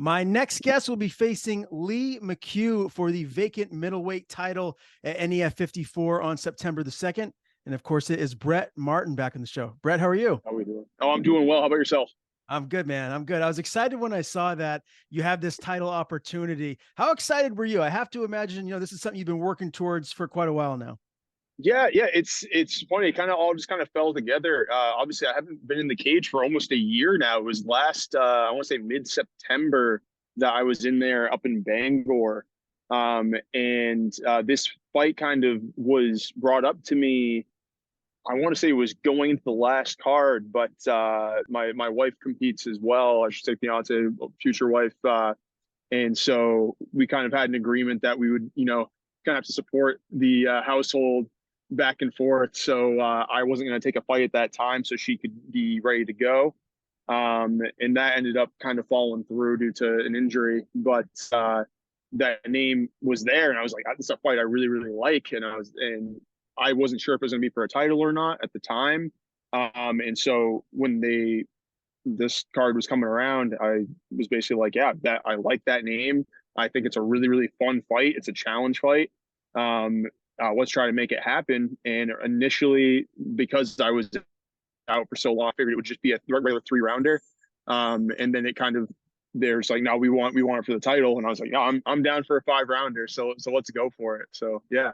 My next guest will be facing Lee McHugh for the vacant middleweight title at NEF 54 on September the 2nd. And of course, it is Brett Martin back on the show. Brett, how are you? How are we doing? Oh, I'm doing well. How about yourself? I'm good, man. I'm good. I was excited when I saw that you have this title opportunity. How excited were you? I have to imagine, this is something you've been working towards for quite a while now. Yeah. It's funny. It kind of all just kind of fell together. Obviously, I haven't been in the cage for almost a year now. It was last, I want to say mid-September that I was in there up in Bangor. And this fight kind of was brought up to me. I want to say it was going into the last card, but my wife competes as well. I should say fiance, future wife. And so we kind of had an agreement that we would, kind of have to support the household back and forth. So I wasn't going to take a fight at that time so she could be ready to go. And that ended up kind of falling through due to an injury. But that name was there. And I was like, this is a fight I really, really like. And I wasn't sure if it was going to be for a title or not at the time. And so when this card was coming around, I was basically like, yeah, that I like that name. I think it's a really, really fun fight. It's a challenge fight. Let's try to make it happen. And initially, because I was out for so long, I figured it would just be a regular 3-rounder. And then it kind of there's like, no, we want it for the title. And I was like, yeah, I'm down for a 5-rounder. So let's go for it. So yeah.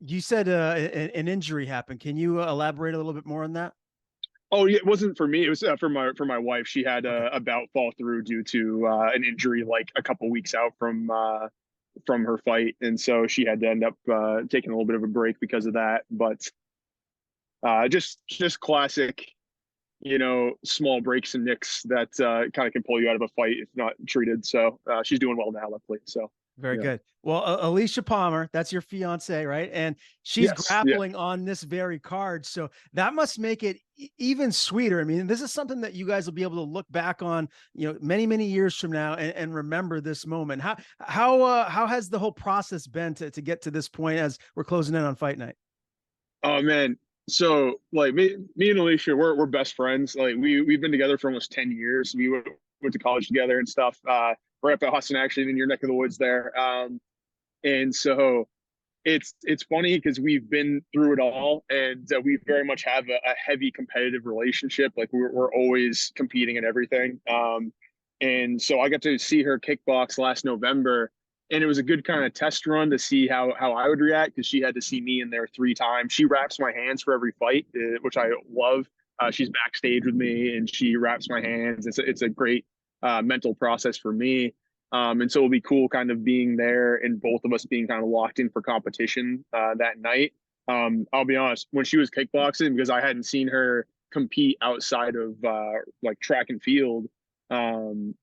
You said an injury happened. Can you elaborate a little bit more on that? Oh, yeah, it wasn't for me. It was for my wife. She had Okay. a bout fall through due to an injury, like a couple weeks out from her fight, and so she had to end up taking a little bit of a break because of that. But just classic, small breaks and nicks that kind of can pull you out of a fight if not treated. So she's doing well now, luckily. So Very yeah. good. Well, Alicia Palmer, that's your fiance, right? And she's Yes. Yeah. grappling on this very card. So that must make it even sweeter. I mean, this is something that you guys will be able to look back on, many, many years from now and remember this moment. How has the whole process been to get to this point as we're closing in on fight night? Oh man. So like me and Alicia, we're best friends. Like we've been together for almost 10 years. We went to college together and stuff. We're up at Hudson, actually, in your neck of the woods there. And so it's funny because we've been through it all, and we very much have a heavy competitive relationship. Like we're always competing in everything. And so I got to see her kickbox last November, and it was a good kind of test run to see how I would react because she had to see me in there 3 times. She wraps my hands for every fight, which I love. She's backstage with me, and she wraps my hands. It's a great mental process for me. And so it'll be cool kind of being there and both of us being kind of locked in for competition that night. I'll be honest, when she was kickboxing, because I hadn't seen her compete outside of like track and field, um,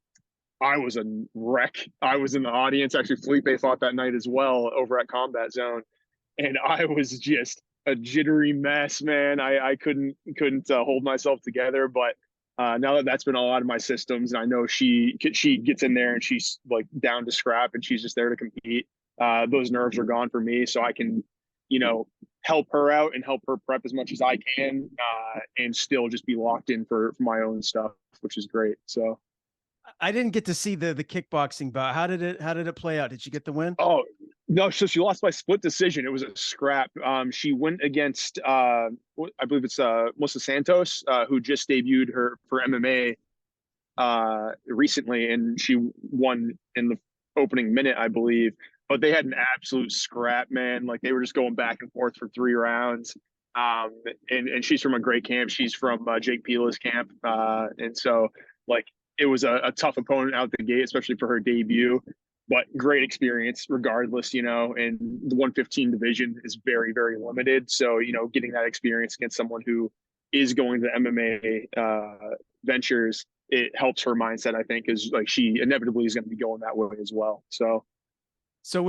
I was a wreck. I was in the audience. Actually, Felipe fought that night as well over at Combat Zone, and I was just a jittery mess, man. I couldn't hold myself together, but now that that's been all out of my systems, and I know she gets in there and she's like down to scrap and she's just there to compete. Those nerves are gone for me, so I can, help her out and help her prep as much as I can, and still just be locked in for my own stuff, which is great. So I didn't get to see the kickboxing bout. How did it play out? Did she get the win? oh no, so she lost by split decision. It was a scrap. She went against I believe it's Melissa Santos, who just debuted her for MMA recently, and she won in the opening minute, I believe. But they had an absolute scrap, man. Like they were just going back and forth for 3 rounds. And she's from a great camp. She's from Jake Pila's camp, and so like it was a tough opponent out the gate, especially for her debut. But great experience, regardless. And the 115 division is very, very limited. So getting that experience against someone who is going to MMA ventures, it helps her mindset. I think is like she inevitably is going to be going that way as well. So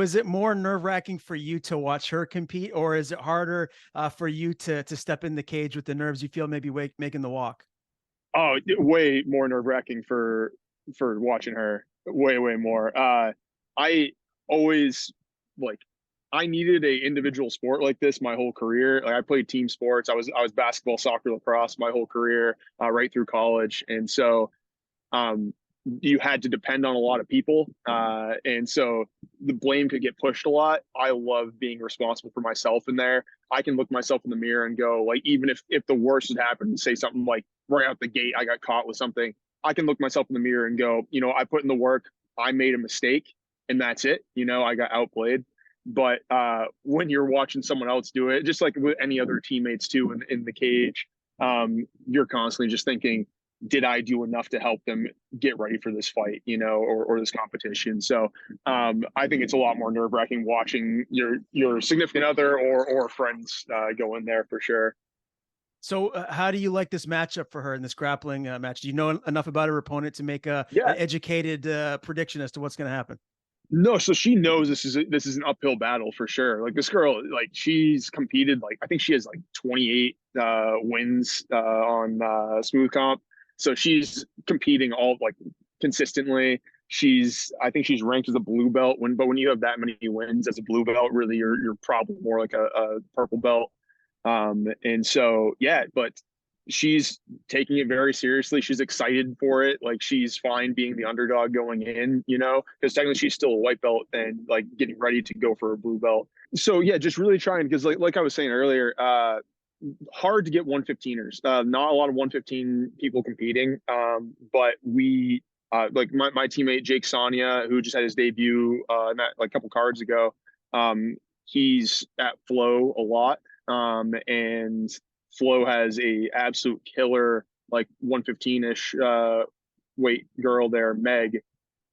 is it more nerve-wracking for you to watch her compete, or is it harder for you to step in the cage with the nerves you feel maybe making the walk? Oh, way more nerve wracking for watching her. Way more. I always like I needed a individual sport like this my whole career. Like I played team sports. I was basketball, soccer, lacrosse my whole career, right through college, and so um, you had to depend on a lot of people. And so the blame could get pushed a lot. I love being responsible for myself in there. I can look myself in the mirror and go, like, even if the worst had happened, say something like right out the gate, I got caught with something, I can look myself in the mirror and go, I put in the work, I made a mistake, and that's it. I got outplayed. But when you're watching someone else do it, just like with any other teammates too in the cage, you're constantly just thinking, did I do enough to help them get ready for this fight, or this competition? So I think it's a lot more nerve wracking watching your significant other or friends go in there for sure. So how do you like this matchup for her in this grappling match? Do you know enough about her opponent to make an Yeah, educated prediction as to what's going to happen? no, so she knows this is an uphill battle for sure. Like this girl, like she's competed, like I think she has like 28 wins on smooth comp. So she's competing all like consistently. I think she's ranked as a blue belt but when you have that many wins as a blue belt, really you're probably more like a purple belt. And so yeah, but she's taking it very seriously. She's excited for it. Like she's fine being the underdog going in, because technically she's still a white belt and like getting ready to go for a blue belt. So yeah, just really trying, because like I was saying earlier, hard to get 115ers. Not a lot of 115 people competing. But we like my teammate Jake Sonia, who just had his debut like a couple cards ago. He's at Flow a lot. And Flo has a absolute killer, like 115-ish weight girl there, Meg,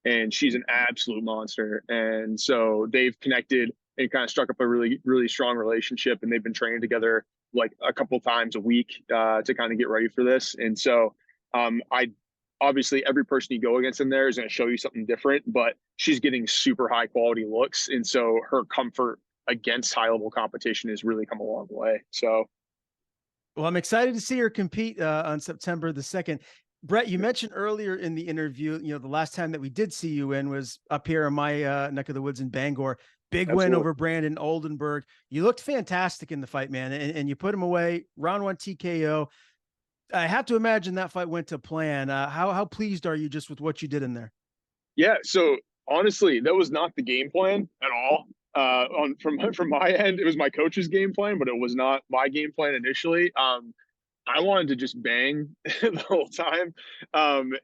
and she's an absolute monster. And so they've connected and kind of struck up a really, really strong relationship, and they've been training together like a couple times a week to kind of get ready for this. And so I obviously every person you go against in there is going to show you something different, but she's getting super high quality looks, and so her comfort against high level competition has really come a long way. So Well, I'm excited to see her compete on September the 2nd. Brett, you mentioned earlier in the interview, the last time that we did see you in was up here in my neck of the woods in Bangor. Big win absolutely. over Brandon Oldenburg. You looked fantastic in the fight, man, and you put him away. Round 1 TKO. I have to imagine that fight went to plan. How pleased are you just with what you did in there? Yeah. So honestly, that was not the game plan at all. From my end, it was my coach's game plan, but it was not my game plan initially. I wanted to just bang the whole time.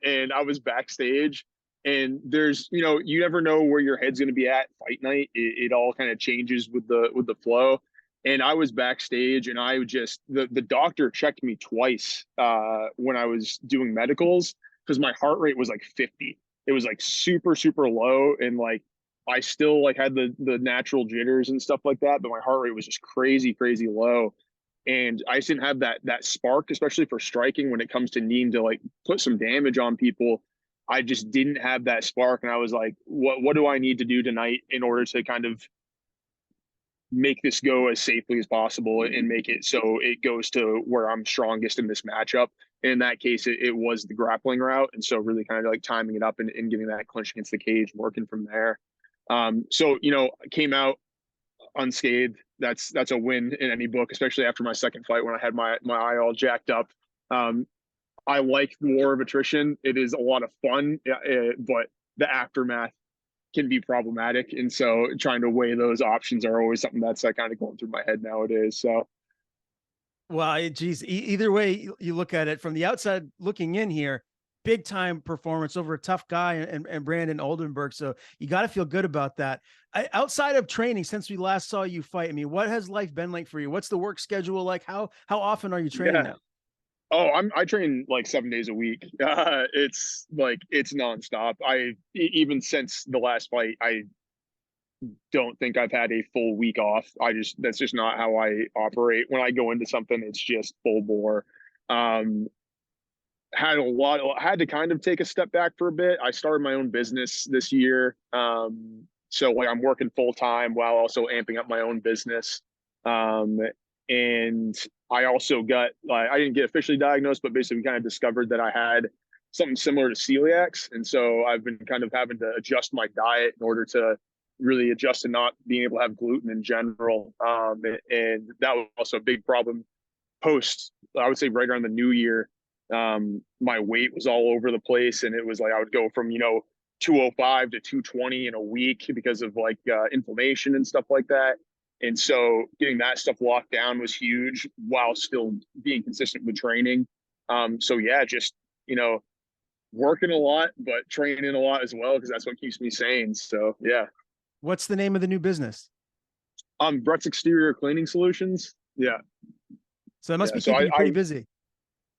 And I was backstage, and there's, you never know where your head's going to be at fight night. It all kind of changes with the flow. And I was backstage, and I would just, the doctor checked me twice when I was doing medicals, because my heart rate was like 50. It was like super, super low. And like, I still like had the natural jitters and stuff like that, but my heart rate was just crazy, crazy low. And I just didn't have that spark, especially for striking when it comes to needing to like put some damage on people. I just didn't have that spark, and I was like, what do I need to do tonight in order to kind of make this go as safely as possible and make it so it goes to where I'm strongest in this matchup. And in that case, it was the grappling route. And so really kind of like timing it up and getting that clinch against the cage, working from there. So, came out unscathed. That's a win in any book, especially after my second fight when I had my eye all jacked up. I like war of attrition. It is a lot of fun, but the aftermath can be problematic. And so trying to weigh those options are always something that's like kind of going through my head nowadays. So Well, geez, either way you look at it from the outside looking in here, big time performance over a tough guy and Brandon Oldenburg. So you got to feel good about that. Outside of training, since we last saw you fight, I mean, what has life been like for you? What's the work schedule like? How often are you training yeah. now? Oh, I train like 7 days a week. It's nonstop. Even since the last fight, I don't think I've had a full week off. That's just not how I operate. When I go into something, it's just full bore. Um, had to kind of take a step back for a bit. I started my own business this year. So like I'm working full time while also amping up my own business. Um, and I also got, like, I didn't get officially diagnosed, but basically kind of discovered that I had something similar to celiacs. And so I've been kind of having to adjust my diet in order to really adjust to not being able to have gluten in general. And that was also a big problem post, I would say right around the new year. my weight was all over the place, and it was like I would go from 205 to 220 in a week because of like inflammation and stuff like that. And so getting that stuff locked down was huge while still being consistent with training. So yeah, just working a lot, but training a lot as well because that's what keeps me sane. So yeah. What's the name of the new business? Brett's Exterior Cleaning Solutions. Yeah, So it must yeah. be So keeping you I pretty busy.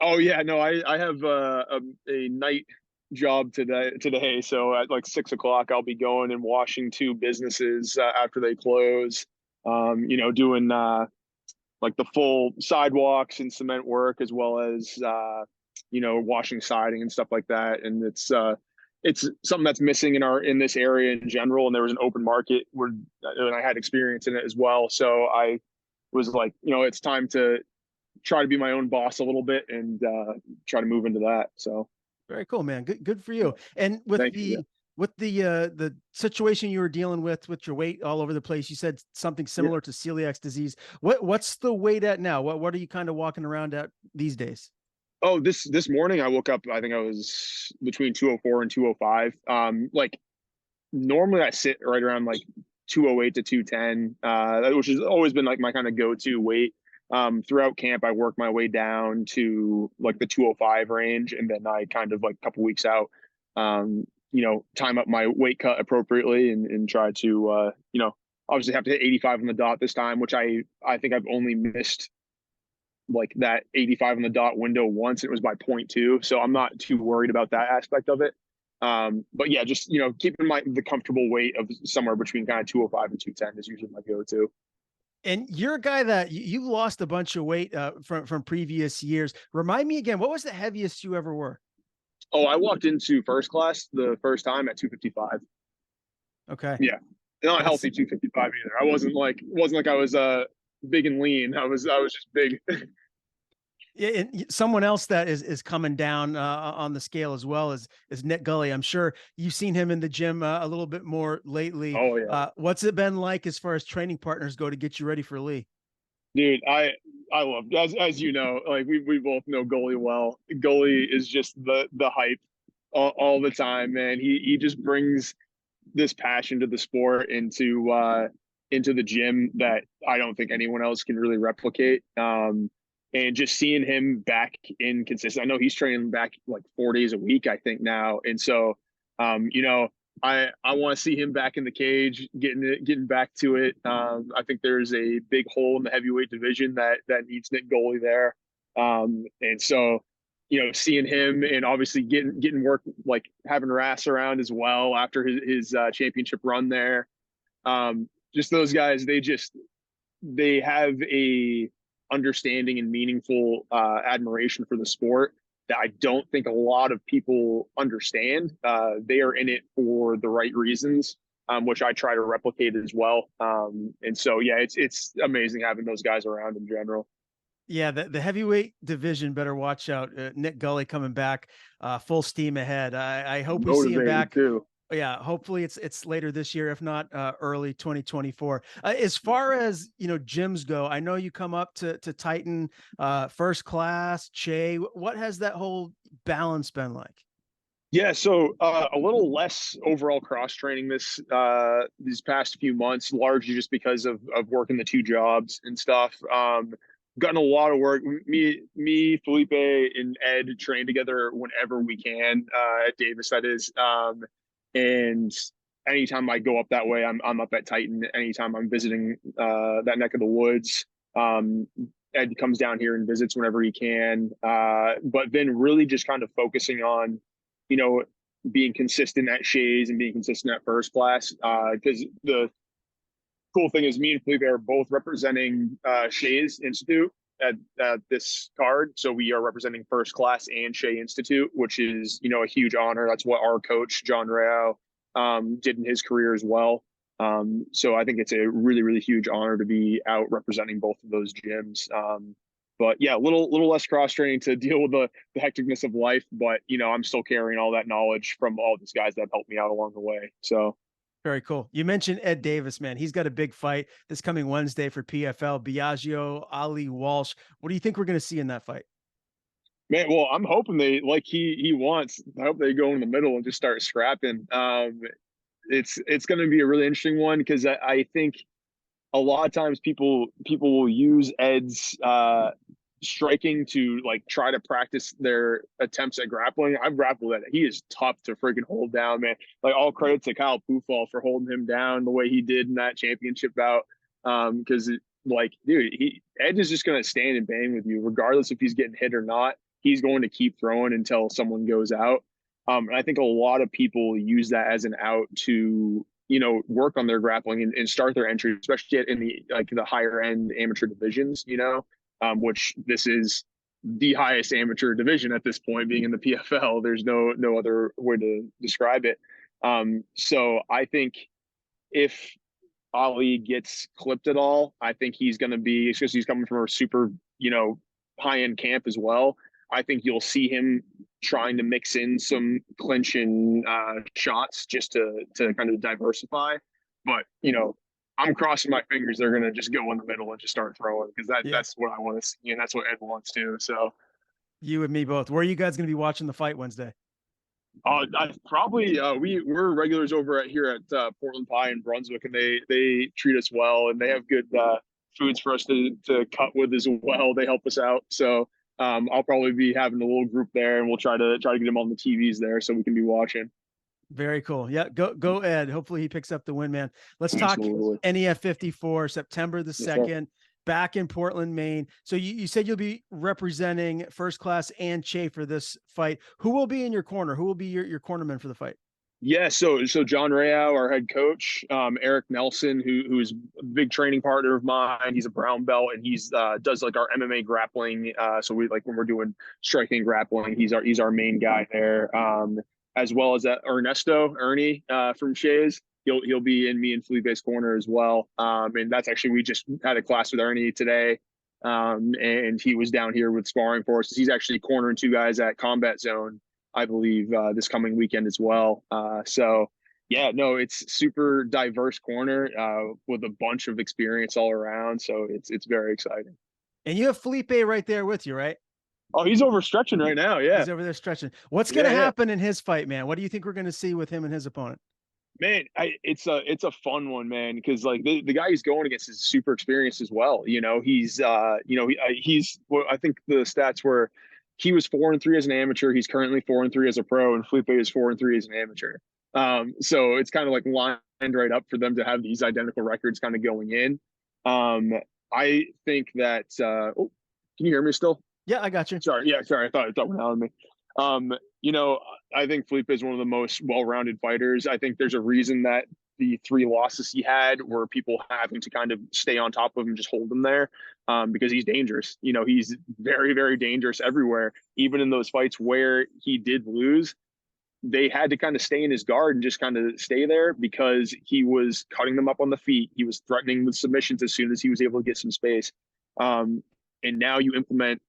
oh yeah, no, I have a night job today. So at like 6 o'clock, I'll be going and washing two businesses after they close. Doing like the full sidewalks and cement work as well as washing siding and stuff like that. And it's something that's missing in this area in general. And there was an open market and I had experience in it as well. So I was like, it's time to try to be my own boss a little bit and try to move into that. So Very cool, man. Good for you. yeah, And with thank you. the the situation you were dealing with your weight all over the place, you said something Yeah. similar to celiac disease. What's the weight at now? What are you kind of walking around at these days? Oh, this morning I woke up. I think I was between 204 and 205. Like normally I sit right around like 208 to 210, which has always been like my kind of go-to weight. Throughout camp, I work my way down to like the 205 range, and then I kind of like a couple weeks out, time up my weight cut appropriately and try to, obviously have to hit 85 on the dot this time, which I think I've only missed like that 85 on the dot window once. It was by point 0.2, so I'm not too worried about that aspect of it. But yeah, just keeping the comfortable weight of somewhere between kind of 205 and 210 is usually my go-to. And you're a guy that you lost a bunch of weight from previous years. Remind me again, what was the heaviest you ever were? Oh, I walked into first class the first time at 255. Okay. Yeah, not a That's healthy 255 either. I wasn't like I was big and lean. I was just big. yeah, and someone else that is coming down on the scale as well is Nick Gully. I'm sure you've seen him in the gym a little bit more lately. Oh yeah, What's it been like as far as training partners go to get you ready for Lee? dude. I love as you know, like we both know Goalie well. Goalie is just the hype all the time, man. He just brings this passion to the sport into the gym that I don't think anyone else can really replicate. And just seeing him back in consistent, I know he's training back like 4 days a week, I think now. And so, I want to see him back in the cage, getting back to it. I think there's a big hole in the heavyweight division that needs Nick Goalie there. And so, seeing him and obviously getting work, like having Rass around as well after his championship run there. Just those guys, they have a understanding and meaningful admiration for the sport that I don't think a lot of people understand. They are in it for the right reasons, which I try to replicate as well. And so, yeah, it's amazing having those guys around in general. Yeah, the heavyweight division better watch out. Nick Gully coming back, full steam ahead. I hope we see him Motivated back. too. Yeah, hopefully it's later this year, if not early 2024. As far as gyms go, I know you come up to Titan, first class, Che. What has that whole balance been like? Yeah, so a little less overall cross training these past few months, largely just because of working the two jobs and stuff. Gotten a lot of work. Me, Felipe, and Ed train together whenever we can at Davis. That is, and anytime I go up that way, I'm up at Titan. Anytime I'm visiting that neck of the woods, Ed comes down here and visits whenever he can. But then really just kind of focusing on being consistent at Shays and being consistent at first class. Because the cool thing is, me and Felipe are both representing Shays Institute at this card. So we are representing first class and Shea Institute, which is, a huge honor. That's what our coach, John Rao, did in his career as well. So I think it's a really, really huge honor to be out representing both of those gyms. But yeah, little less cross training to deal with the hecticness of life. But I'm still carrying all that knowledge from all these guys that have helped me out along the way. So Very cool. You mentioned Ed Davis, man. He's got a big fight this coming Wednesday for PFL. Biagio, Ali Walsh. What do you think we're going to see in that fight? Man, well, I'm hoping they like he wants. I hope they go in the middle and just start scrapping. It's going to be a really interesting one because I think a lot of times people will use Ed's striking to like try to practice their attempts at grappling. I've grappled at it. He is tough to freaking hold down, man. Like all credit to Kyle Pufall for holding him down the way he did in that championship bout. Because like, dude, Ed is just gonna stand and bang with you, regardless if he's getting hit or not. He's going to keep throwing until someone goes out. And I think a lot of people use that as an out to work on their grappling and start their entry, especially in the higher end amateur divisions, which this is the highest amateur division at this point, being in the PFL. There's no other way to describe it. So I think if Ali gets clipped at all, I think he's going to be, because he's coming from a super, high end camp as well. I think you'll see him trying to mix in some clinch and shots just to kind of diversify. But, I'm crossing my fingers they're going to just go in the middle and just start throwing, because that's what I want to see, and that's what Ed wants to. So You and me both. Where are you guys going to be watching the fight Wednesday? I probably we're regulars over here at Portland Pie in Brunswick, and they treat us well, and they have good foods for us to cut with as well. They help us out, so I'll probably be having a little group there, and we'll try to get them on the TVs there so we can be watching. Very cool. Yeah, go Ed. Hopefully he picks up the win, man. Let's talk Absolutely. NEF 54, September the Yes, 2nd, back in Portland, Maine. So you said you'll be representing First Class and Che for this fight. Who will be in your corner? Who will be your cornerman for the fight? Yeah, so John Rayau, our head coach, Eric Nelson, who's a big training partner of mine. He's a brown belt, and he's does like our MMA grappling. So we like when we're doing striking grappling, he's our main guy there. As well as Ernie from Shays. He'll be in me and Felipe's corner as well. And that's actually, we just had a class with Ernie today. And he was down here with sparring for us. He's actually cornering two guys at Combat Zone, I believe, this coming weekend as well. So yeah, no, it's super diverse corner with a bunch of experience all around. So it's very exciting. And you have Felipe right there with you, right? Oh, he's over stretching right now. Yeah. He's over there stretching. What's going to happen in his fight, man? What do you think we're going to see with him and his opponent? Man, it's a fun one, man, because like the guy he's going against is super experienced as well. He's well, I think the stats were he was 4-3 as an amateur. He's currently 4-3 as a pro, and Felipe is 4-3 as an amateur. So it's kind of like lined right up for them to have these identical records kind of going in. I think that oh, can you hear me still? Yeah, I got you. Sorry. I thought we're on me. I think Felipe is one of the most well-rounded fighters. I think there's a reason that the 3 losses he had were people having to kind of stay on top of him, just hold him there, because he's dangerous. He's very, very dangerous everywhere. Even in those fights where he did lose, they had to kind of stay in his guard and just kind of stay there because he was cutting them up on the feet. He was threatening with submissions as soon as he was able to get some space. And now you implement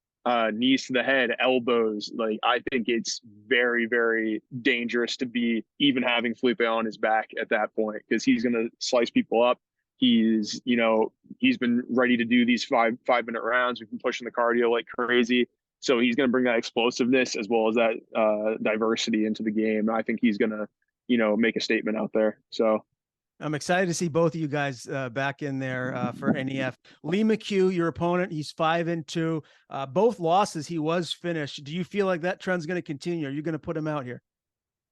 knees to the head, elbows. Like, I think it's very, very dangerous to be even having Felipe on his back at that point, because he's going to slice people up. He's been ready to do these five-minute rounds. We've been pushing the cardio like crazy. So he's going to bring that explosiveness as well as that diversity into the game. And I think he's going to, make a statement out there. So I'm excited to see both of you guys back in there for NEF. Lee McHugh, your opponent, he's 5-2. Both losses, he was finished. Do you feel like that trend's going to continue? Are you going to put him out here?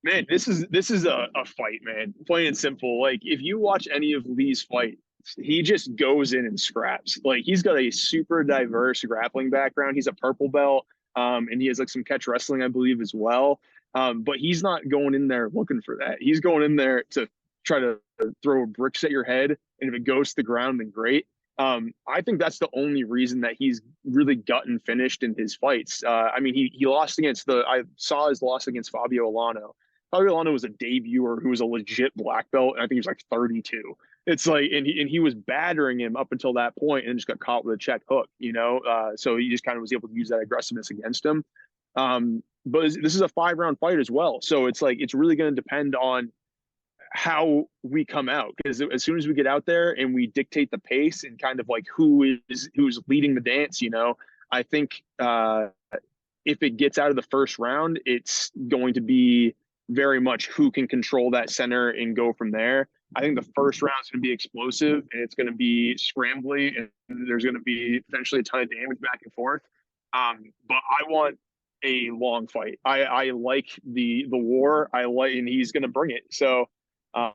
Man, this is a fight, man. Plain and simple. Like, if you watch any of Lee's fights, he just goes in and scraps. Like, he's got a super diverse grappling background. He's a purple belt, and he has like some catch wrestling, I believe, as well. But he's not going in there looking for that. He's going in there to try to throw bricks at your head, and if it goes to the ground, then great. I think that's the only reason that he's really gotten finished in his fights. I mean, he lost against I saw his loss against Fabio Alano. Fabio Alano was a debuter who was a legit black belt, and I think he was like 32. It's like, and he was battering him up until that point, and just got caught with a check hook, so he just kind of was able to use that aggressiveness against him. But this is a 5-round fight as well, so it's like, it's really going to depend on how we come out, because as soon as we get out there and we dictate the pace and kind of like who's leading the dance, I think if it gets out of the first round, it's going to be very much who can control that center and go from there. I think the first round is going to be explosive and it's going to be scrambly and there's going to be potentially a ton of damage back and forth. But I want a long fight. I like the war. I like, and he's going to bring it. So I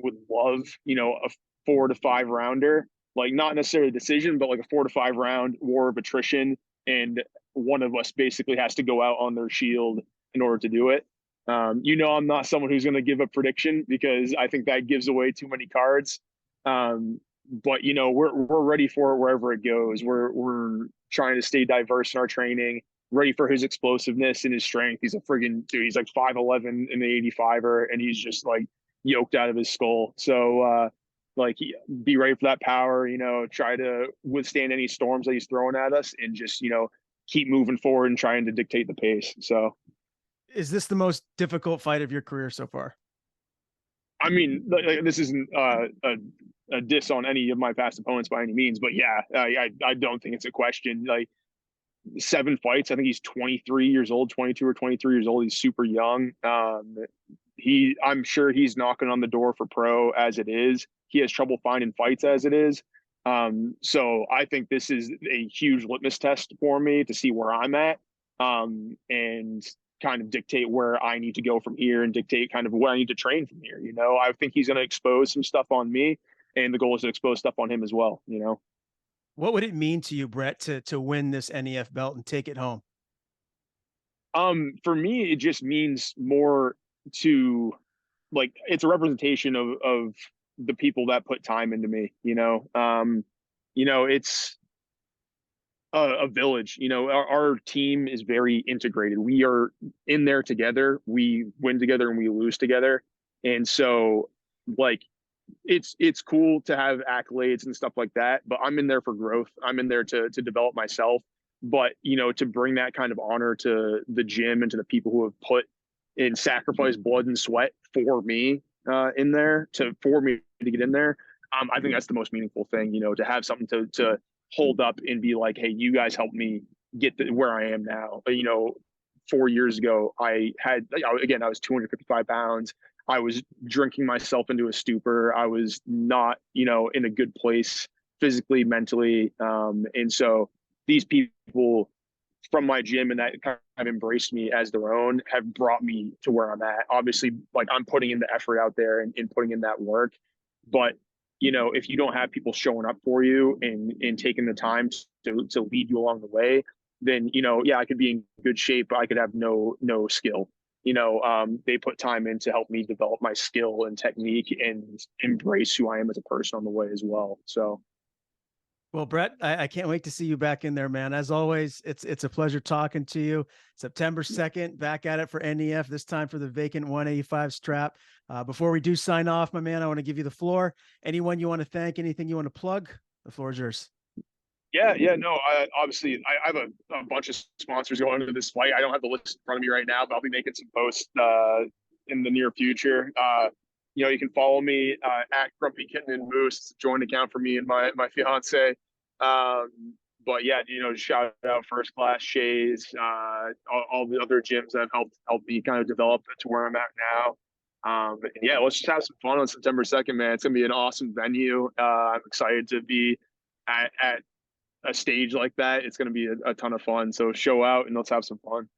would love, a 4 to 5 rounder, like not necessarily a decision, but like a 4 to 5 round war of attrition, and one of us basically has to go out on their shield in order to do it. I'm not someone who's going to give a prediction because I think that gives away too many cards. But we're ready for it wherever it goes. We're trying to stay diverse in our training, ready for his explosiveness and his strength. He's a friggin' dude. He's like 5'11" in the 85er, and he's just like yoked out of his skull. So like be ready for that power. Try to withstand any storms that he's throwing at us, and just keep moving forward and trying to dictate the pace. So. Is this the most difficult fight of your career so far? I mean, this isn't a diss on any of my past opponents by any means, but yeah, I don't think it's a question. Like 7 fights, I think he's 23 years old, 22 or 23 years old. He's super young. I'm sure he's knocking on the door for pro as it is. He has trouble finding fights as it is. So I think this is a huge litmus test for me to see where I'm at. And kind of dictate where I need to go from here and dictate kind of where I need to train from here. I think he's going to expose some stuff on me, and the goal is to expose stuff on him as well. What would it mean to you, Brett, to win this NEF belt and take it home? For me, it just means more to, like, it's a representation of the people that put time into me. It's a village. Our team is very integrated. We are in there together. We win together and we lose together. And so, like, it's cool to have accolades and stuff like that, but I'm in there for growth. I'm in there to develop myself. But to bring that kind of honor to the gym and to the people who have put in sacrificed blood and sweat for me in there for me to get in there. I think that's the most meaningful thing. To have something to hold up and be like, hey, you guys helped me get where I am now. 4 years ago, I was 255 pounds. I was drinking myself into a stupor. I was not, in a good place physically, mentally. And so these people from my gym and that kind of embraced me as their own have brought me to where I'm at. Obviously, like, I'm putting in the effort out there and putting in that work. But if you don't have people showing up for you and taking the time to lead you along the way, then yeah, I could be in good shape, but I could have no skill. They put time in to help me develop my skill and technique and embrace who I am as a person on the way as well. So. Well, Brett, I can't wait to see you back in there, man. As always, it's a pleasure talking to you. September 2nd, back at it for NEF, this time for the vacant 185 strap. Before we do sign off, my man, I want to give you the floor. Anyone you want to thank, anything you want to plug, the floor is yours. Yeah, no. Obviously, I have a bunch of sponsors going into this fight. I don't have the list in front of me right now, but I'll be making some posts in the near future. You can follow me at Grumpy Kitten and Moose. It's a joint account for me and my fiance. But yeah, shout out First Class Shays, all the other gyms that have helped me kind of develop to where I'm at now. And yeah, let's just have some fun on September 2nd, man. It's gonna be an awesome venue. I'm excited to be at a stage like that. It's gonna be a ton of fun. So show out and let's have some fun.